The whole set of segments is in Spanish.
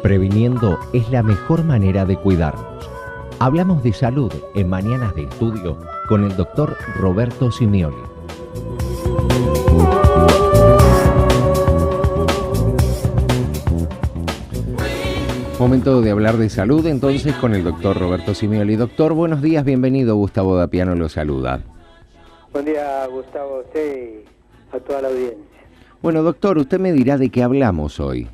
Previniendo es la mejor manera de cuidarnos. Hablamos de salud en Mañanas de Estudio con el doctor Roberto Simioli. Momento de hablar de salud entonces con el doctor Roberto Simioli. Doctor, buenos días, bienvenido. Gustavo Dapiano lo saluda. Buen día, Gustavo, a usted y a toda la audiencia. Bueno, doctor, usted me dirá de qué hablamos hoy.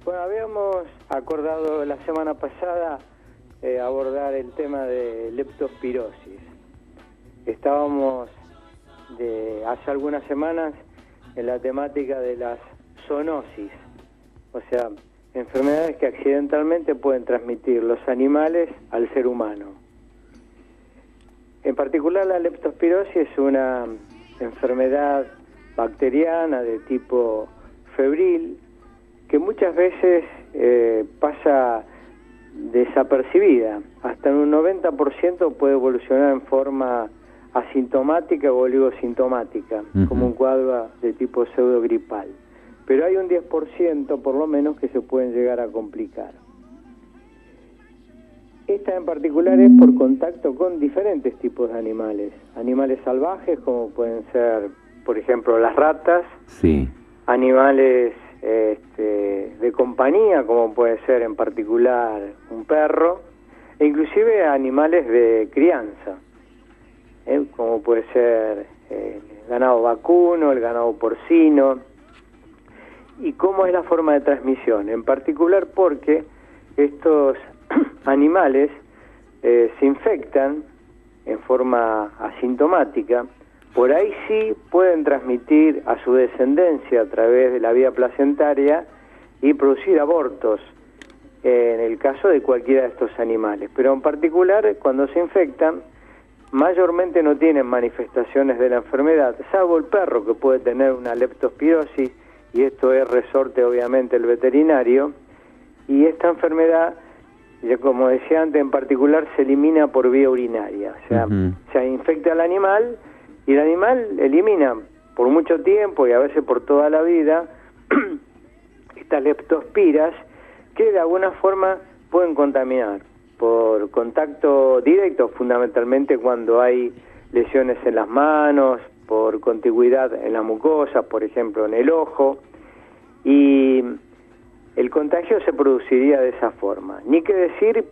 Bueno, habíamos acordado la semana pasada abordar el tema de leptospirosis. Estábamos hace algunas semanas en la temática de las zoonosis, o sea, enfermedades que accidentalmente pueden transmitir los animales al ser humano. En particular, la leptospirosis es una enfermedad bacteriana de tipo febril que muchas veces pasa desapercibida. Hasta en un 90% puede evolucionar en forma asintomática o oligosintomática, como un cuadro de tipo pseudogripal. Pero hay un 10% por lo menos que se pueden llegar a complicar. Esta en particular es por contacto con diferentes tipos de animales. Animales salvajes como pueden ser, por ejemplo, las ratas. Sí. Animales de compañía como puede ser en particular un perro. E inclusive animales de crianza, como puede ser el ganado vacuno, el ganado porcino. ¿Y cómo es la forma de transmisión? En particular porque estos animales se infectan en forma asintomática, por ahí sí pueden transmitir a su descendencia a través de la vía placentaria y producir abortos en el caso de cualquiera de estos animales. Pero en particular cuando se infectan, mayormente no tienen manifestaciones de la enfermedad, salvo el perro que puede tener una leptospirosis, y esto es resorte obviamente el veterinario, y esta enfermedad, ya como decía antes, en particular se elimina por vía urinaria, o sea, se infecta al animal y el animal elimina por mucho tiempo y a veces por toda la vida estas leptospiras que de alguna forma pueden contaminar por contacto directo, fundamentalmente cuando hay lesiones en las manos, por contigüidad en la mucosa, por ejemplo en el ojo, y el contagio se produciría de esa forma. Ni que decir,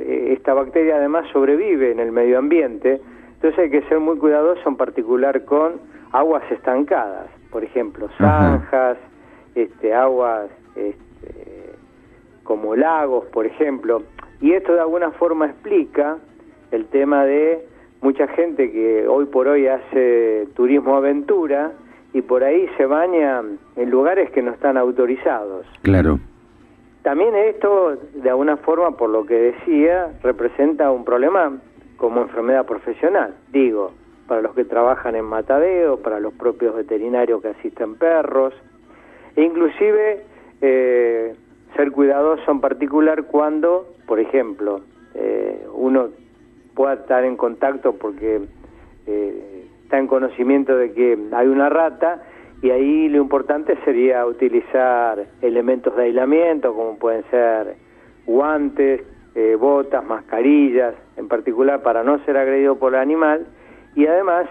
esta bacteria además sobrevive en el medio ambiente, entonces hay que ser muy cuidadoso en particular con aguas estancadas, por ejemplo, zanjas, aguas como lagos, por ejemplo, y esto de alguna forma explica el tema de mucha gente que hoy por hoy hace turismo aventura y por ahí se baña en lugares que no están autorizados. Claro. También esto, de alguna forma, por lo que decía, representa un problema como enfermedad profesional. Digo, para los que trabajan en matadero, para los propios veterinarios que asisten perros, e inclusive ser cuidadoso en particular cuando, por ejemplo, uno pueda estar en contacto porque está en conocimiento de que hay una rata, y ahí lo importante sería utilizar elementos de aislamiento como pueden ser guantes, botas, mascarillas, en particular para no ser agredido por el animal, y además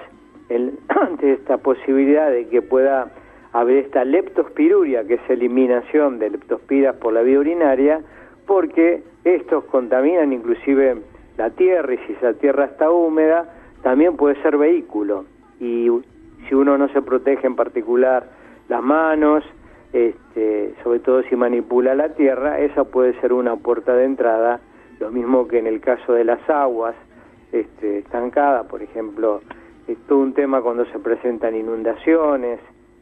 ante esta posibilidad de que pueda haber esta leptospiruria, que es eliminación de leptospiras por la vía urinaria, porque estos contaminan inclusive la tierra, y si esa tierra está húmeda, también puede ser vehículo. Y si uno no se protege en particular las manos, sobre todo si manipula la tierra, esa puede ser una puerta de entrada, lo mismo que en el caso de las aguas estancadas, por ejemplo, es todo un tema cuando se presentan inundaciones,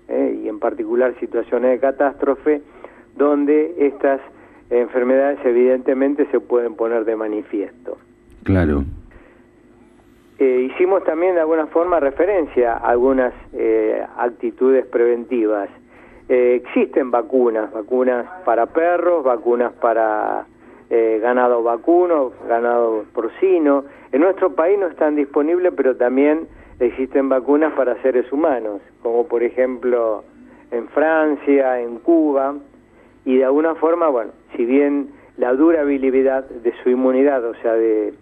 y en particular situaciones de catástrofe, donde estas enfermedades evidentemente se pueden poner de manifiesto. Claro. Hicimos también de alguna forma referencia a algunas actitudes preventivas. Existen vacunas para perros, vacunas para ganado vacuno, ganado porcino. En nuestro país no están disponibles, pero también existen vacunas para seres humanos, como por ejemplo en Francia, en Cuba, y de alguna forma, bueno, si bien la durabilidad de su inmunidad, o sea, de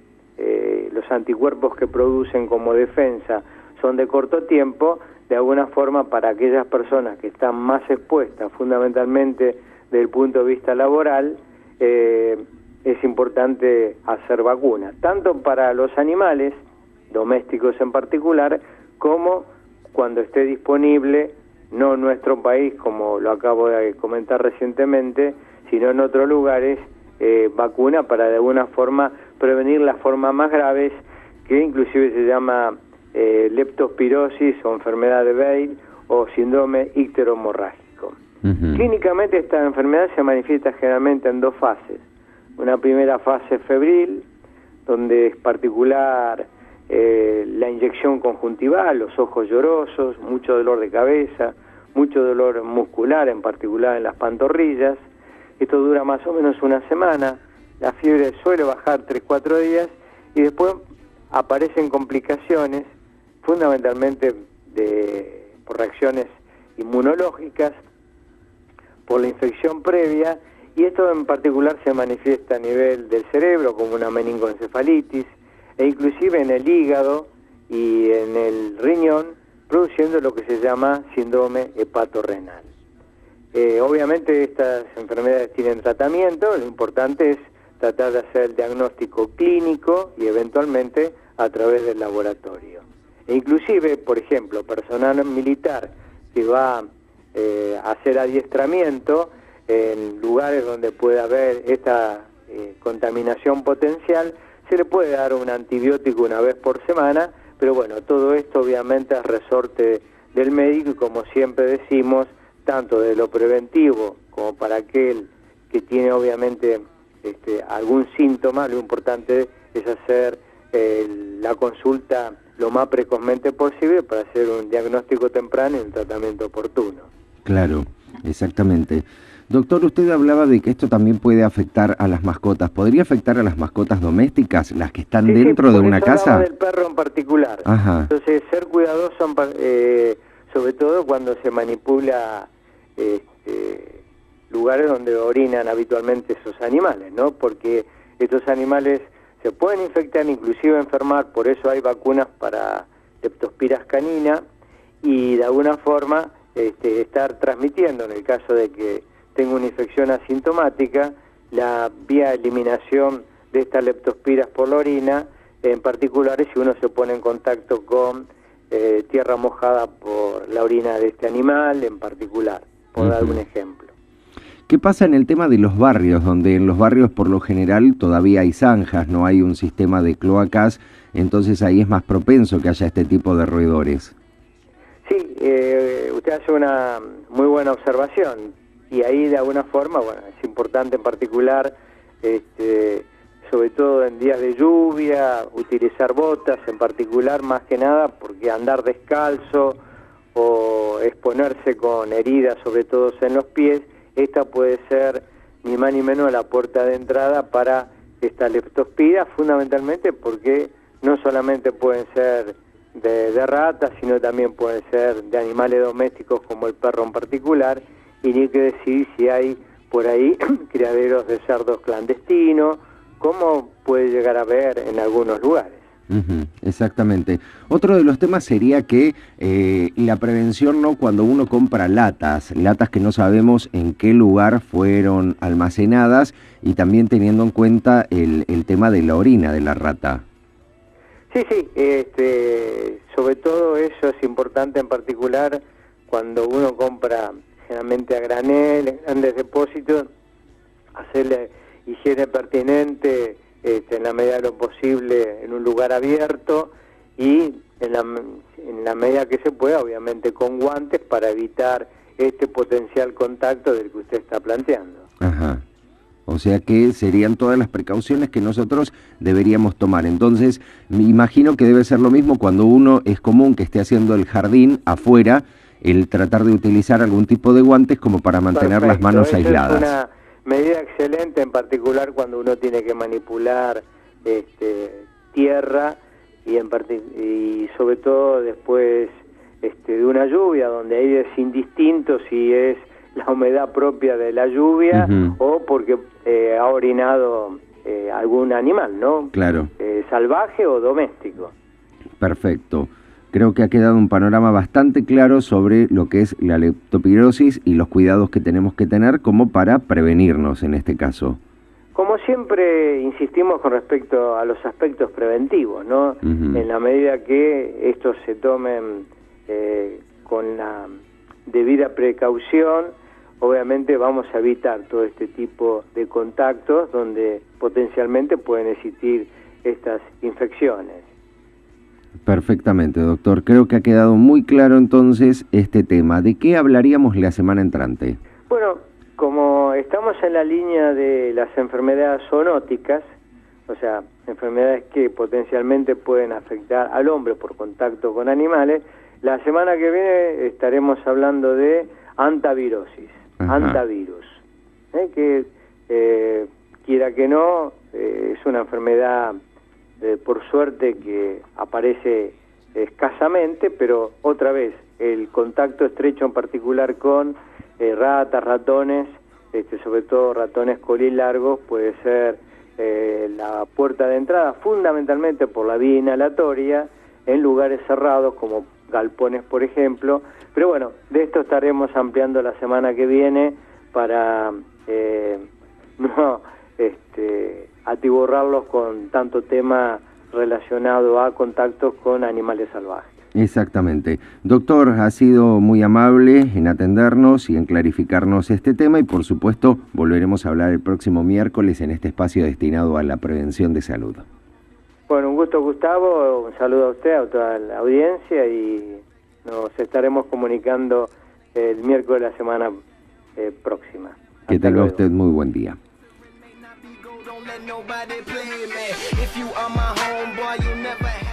los anticuerpos que producen como defensa son de corto tiempo, de alguna forma para aquellas personas que están más expuestas, fundamentalmente desde el punto de vista laboral, es importante hacer vacunas, tanto para los animales, domésticos en particular, como cuando esté disponible, no en nuestro país, como lo acabo de comentar recientemente, sino en otros lugares, vacuna para de alguna forma prevenir las formas más graves, que inclusive se llama leptospirosis o enfermedad de Bale o síndrome icterohemorrágico. Clínicamente esta enfermedad se manifiesta generalmente en dos fases. Una primera fase febril, donde es particular la inyección conjuntival, los ojos llorosos, mucho dolor de cabeza, mucho dolor muscular, en particular en las pantorrillas. Esto dura más o menos una semana, la fiebre suele bajar 3-4 días y después aparecen complicaciones, fundamentalmente por reacciones inmunológicas, por la infección previa, y esto en particular se manifiesta a nivel del cerebro como una meningoencefalitis, e inclusive en el hígado y en el riñón, produciendo lo que se llama síndrome hepatorrenal. Obviamente estas enfermedades tienen tratamiento, lo importante es tratar de hacer el diagnóstico clínico y eventualmente a través del laboratorio. E inclusive, por ejemplo, personal militar que va a hacer adiestramiento en lugares donde puede haber esta contaminación potencial, se le puede dar un antibiótico una vez por semana, pero bueno, todo esto obviamente es resorte del médico y como siempre decimos, tanto de lo preventivo como para aquel que tiene obviamente algún síntoma, lo importante es hacer la consulta lo más precozmente posible para hacer un diagnóstico temprano y un tratamiento oportuno. Claro, exactamente. Doctor, usted hablaba de que esto también puede afectar a las mascotas. ¿Podría afectar a las mascotas domésticas, las que están dentro de una casa? Del perro en particular. Ajá. Entonces, ser cuidadoso, sobre todo cuando se manipula lugares donde orinan habitualmente esos animales, ¿no? Porque estos animales se pueden infectar, inclusive enfermar, por eso hay vacunas para leptospiras canina y de alguna forma estar transmitiendo, en el caso de que tenga una infección asintomática, la vía de eliminación de estas leptospiras por la orina, en particular si uno se pone en contacto con tierra mojada por la orina de este animal en particular, por dar un ejemplo. ¿Qué pasa en el tema de los barrios, donde en los barrios por lo general todavía hay zanjas, no hay un sistema de cloacas, entonces ahí es más propenso que haya este tipo de roedores? Sí, usted hace una muy buena observación y ahí de alguna forma, bueno, es importante en particular, sobre todo en días de lluvia, utilizar botas en particular, más que nada porque andar descalzo o exponerse con heridas, sobre todo en los pies, esta puede ser ni más ni menos la puerta de entrada para esta leptospira, fundamentalmente porque no solamente pueden ser de ratas, sino también pueden ser de animales domésticos como el perro en particular, y ni que decir si hay por ahí criaderos de cerdos clandestinos, como puede llegar a haber en algunos lugares. Exactamente. Otro de los temas sería que la prevención, ¿no? Cuando uno compra latas que no sabemos en qué lugar fueron almacenadas, y también teniendo en cuenta el tema de la orina de la rata. Sí, sobre todo eso es importante en particular cuando uno compra generalmente a granel, en grandes depósitos, hacerle higiene pertinente en la medida de lo posible en un lugar abierto y en la medida que se pueda, obviamente con guantes para evitar este potencial contacto del que usted está planteando. Ajá. O sea que serían todas las precauciones que nosotros deberíamos tomar. Entonces, me imagino que debe ser lo mismo cuando uno es común que esté haciendo el jardín afuera, el tratar de utilizar algún tipo de guantes como para mantener las manos aisladas. Es una medida excelente, en particular cuando uno tiene que manipular tierra y sobre todo después de una lluvia, donde ahí es indistinto si es la humedad propia de la lluvia o porque ha orinado algún animal, ¿no? Claro. Salvaje o doméstico. Perfecto. Creo que ha quedado un panorama bastante claro sobre lo que es la leptospirosis y los cuidados que tenemos que tener como para prevenirnos en este caso. Como siempre insistimos con respecto a los aspectos preventivos, ¿no? En la medida que estos se tomen con la debida precaución, obviamente vamos a evitar todo este tipo de contactos donde potencialmente pueden existir estas infecciones. Perfectamente, doctor. Creo que ha quedado muy claro entonces este tema. ¿De qué hablaríamos la semana entrante? Bueno, como estamos en la línea de las enfermedades zoonóticas, o sea, enfermedades que potencialmente pueden afectar al hombre por contacto con animales, la semana que viene estaremos hablando de antavirosis, antavirus, que quiera que no, es una enfermedad por suerte que aparece escasamente, pero otra vez el contacto estrecho en particular con ratas, ratones, sobre todo ratones colilargos, puede ser la puerta de entrada, fundamentalmente por la vía inhalatoria, en lugares cerrados como galpones, por ejemplo. Pero bueno, de esto estaremos ampliando la semana que viene para no atiborrarlos con tanto tema relacionado a contactos con animales salvajes. Exactamente. Doctor, ha sido muy amable en atendernos y en clarificarnos este tema y por supuesto volveremos a hablar el próximo miércoles en este espacio destinado a la prevención de salud. Bueno, un gusto, Gustavo, un saludo a usted, a toda la audiencia y nos estaremos comunicando el miércoles de la semana próxima. Que tenga usted muy buen día. Nobody play me. If you are my homeboy, you never